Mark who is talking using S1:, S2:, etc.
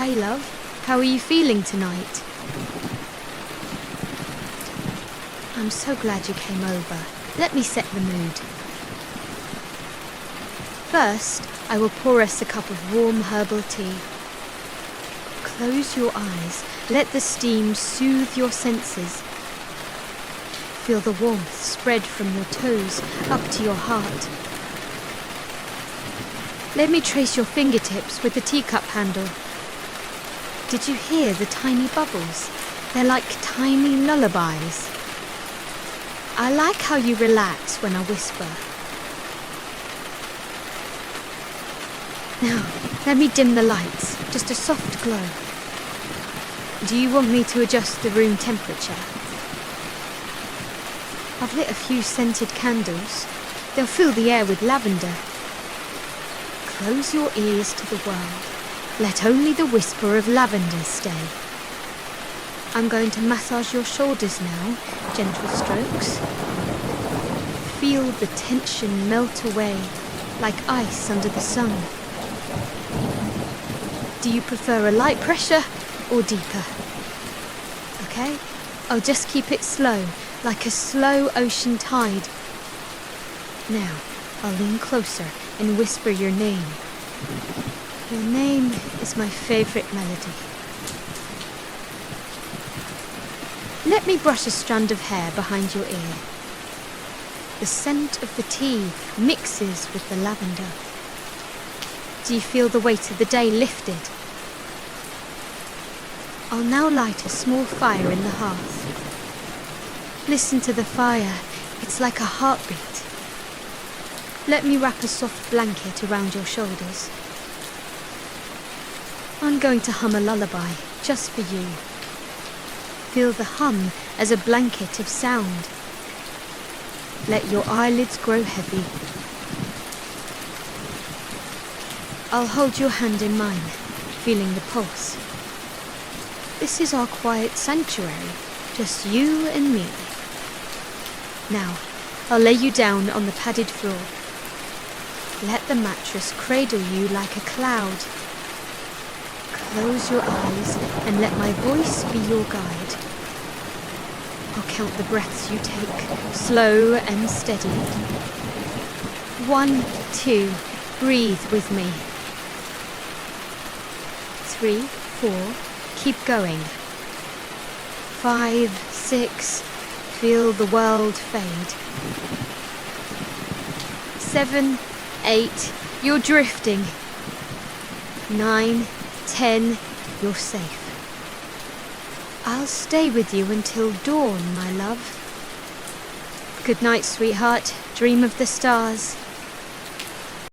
S1: Hey, love. How are you feeling tonight? I'm so glad you came over. Let me set the mood. First, I will pour us a cup of warm herbal tea. Close your eyes. Let the steam soothe your senses. Feel the warmth spread from your toes up to your heart. Let me trace your fingertips with the teacup handle. Did you hear the tiny bubbles? They're like tiny lullabies. I like how you relax when I whisper. Now, let me dim the lights, just a soft glow. Do you want me to adjust the room temperature? I've lit a few scented candles. They'll fill the air with lavender. Close your ears to the world. Let only the whisper of lavender stay. I'm going to massage your shoulders now, gentle strokes. Feel the tension melt away, like ice under the sun. Do you prefer a light pressure or deeper? Okay, I'll just keep it slow, like a slow ocean tide. Now, I'll lean closer and whisper your name. Your name is my favorite melody. Let me brush a strand of hair behind your ear. The scent of the tea mixes with the lavender. Do you feel the weight of the day lifted? I'll now light a small fire in the hearth. Listen to the fire. It's like a heartbeat. Let me wrap a soft blanket around your shoulders. I'm going to hum a lullaby just for you. Feel the hum as a blanket of sound. Let your eyelids grow heavy. I'll hold your hand in mine, feeling the pulse. This is our quiet sanctuary, just you and me. Now, I'll lay you down on the padded floor. Let the mattress cradle you like a cloud. Close your eyes and let my voice be your guide. I'll count the breaths you take, slow and steady. 1, 2, breathe with me. 3, 4, keep going. 5, 6, feel the world fade. 7, 8, you're drifting. 9, 10, you're safe. I'll stay with you until dawn, my love. Good night, sweetheart. Dream of the stars.